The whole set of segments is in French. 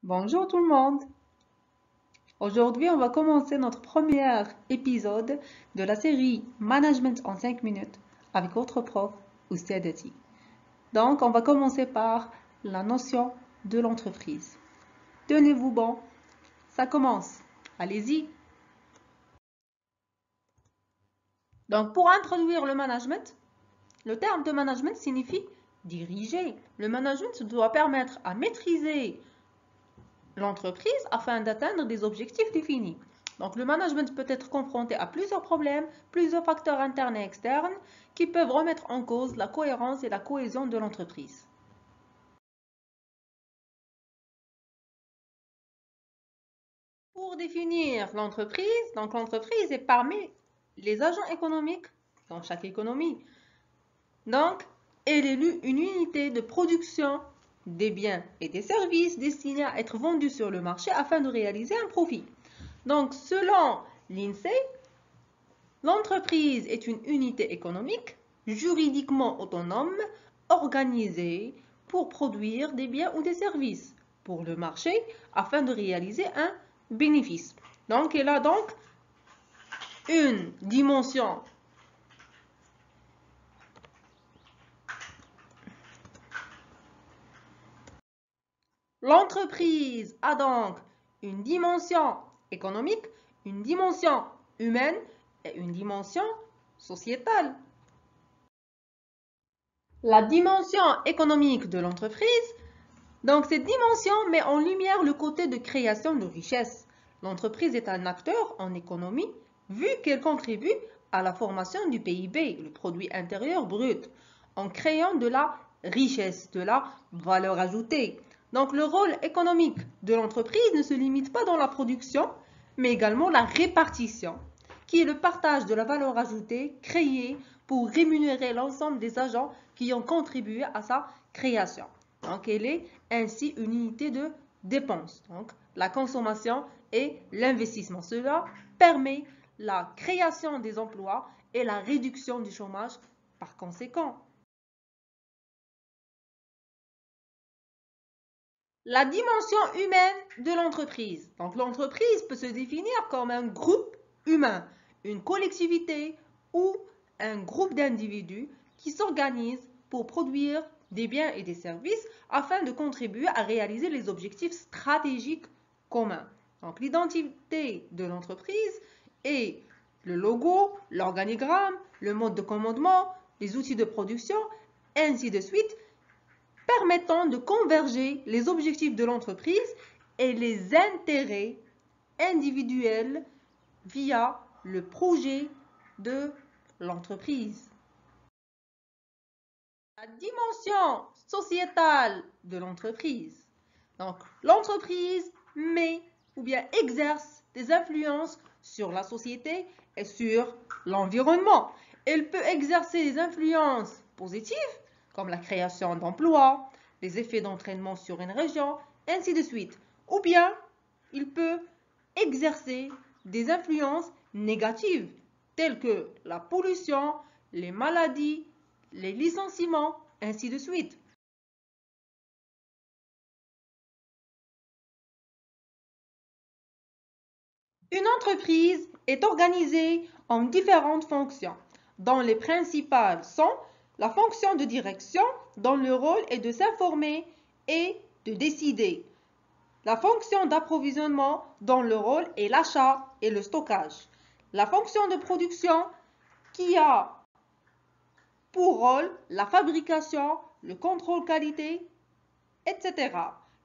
Bonjour tout le monde. Aujourd'hui, on va commencer notre premier épisode de la série Management en 5 minutes avec votre prof Oustez Dati. Donc, on va commencer par la notion de l'entreprise. Tenez-vous bon, ça commence. Allez-y. Donc, pour introduire le management, le terme de management signifie diriger. Le management doit permettre à maîtriser l'entreprise afin d'atteindre des objectifs définis. Donc, le management peut être confronté à plusieurs problèmes, plusieurs facteurs internes et externes qui peuvent remettre en cause la cohérence et la cohésion de l'entreprise. Pour définir l'entreprise, donc l'entreprise est parmi les agents économiques dans chaque économie. Donc, elle est une unité de production des biens et des services destinés à être vendus sur le marché afin de réaliser un profit. Donc, selon l'INSEE, l'entreprise est une unité économique juridiquement autonome, organisée pour produire des biens ou des services pour le marché afin de réaliser un bénéfice. Donc, elle a donc une dimension L'entreprise a donc une dimension économique, une dimension humaine et une dimension sociétale. La dimension économique de l'entreprise, donc cette dimension met en lumière le côté de création de richesse. L'entreprise est un acteur en économie vu qu'elle contribue à la formation du PIB, le produit intérieur brut, en créant de la richesse, de la valeur ajoutée. Donc le rôle économique de l'entreprise ne se limite pas dans la production, mais également la répartition, qui est le partage de la valeur ajoutée créée pour rémunérer l'ensemble des agents qui ont contribué à sa création. Donc elle est ainsi une unité de dépense. Donc la consommation et l'investissement. Cela permet la création des emplois et la réduction du chômage par conséquent. La dimension humaine de l'entreprise. Donc l'entreprise peut se définir comme un groupe humain, une collectivité ou un groupe d'individus qui s'organisent pour produire des biens et des services afin de contribuer à réaliser les objectifs stratégiques communs. Donc l'identité de l'entreprise est le logo, l'organigramme, le mode de commandement, les outils de production, ainsi de suite, permettant de converger les objectifs de l'entreprise et les intérêts individuels via le projet de l'entreprise. La dimension sociétale de l'entreprise. Donc, l'entreprise met ou bien exerce des influences sur la société et sur l'environnement. Elle peut exercer des influences positives, comme la création d'emplois, les effets d'entraînement sur une région, ainsi de suite. Ou bien, il peut exercer des influences négatives, telles que la pollution, les maladies, les licenciements, ainsi de suite. Une entreprise est organisée en différentes fonctions, dont les principales sont la fonction de direction, dont le rôle est de s'informer et de décider. La fonction d'approvisionnement, dont le rôle est l'achat et le stockage. La fonction de production, qui a pour rôle la fabrication, le contrôle qualité, etc.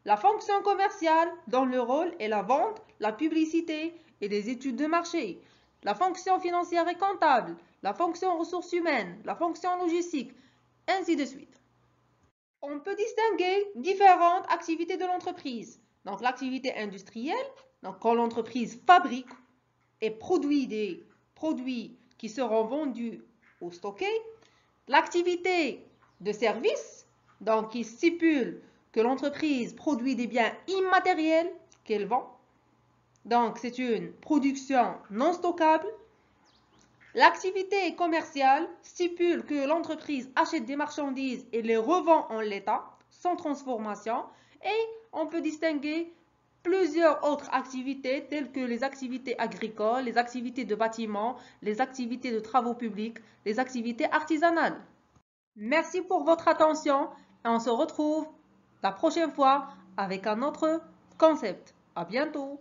La fonction commerciale, dont le rôle est la vente, la publicité et les études de marché. La fonction financière et comptable, la fonction ressources humaines, la fonction logistique, ainsi de suite. On peut distinguer différentes activités de l'entreprise. Donc l'activité industrielle, donc quand l'entreprise fabrique et produit des produits qui seront vendus ou stockés. L'activité de service, donc qui stipule que l'entreprise produit des biens immatériels qu'elle vend. Donc c'est une production non stockable. L'activité commerciale stipule que l'entreprise achète des marchandises et les revend en l'état, sans transformation. Et on peut distinguer plusieurs autres activités telles que les activités agricoles, les activités de bâtiment, les activités de travaux publics, les activités artisanales. Merci pour votre attention et on se retrouve la prochaine fois avec un autre concept. À bientôt!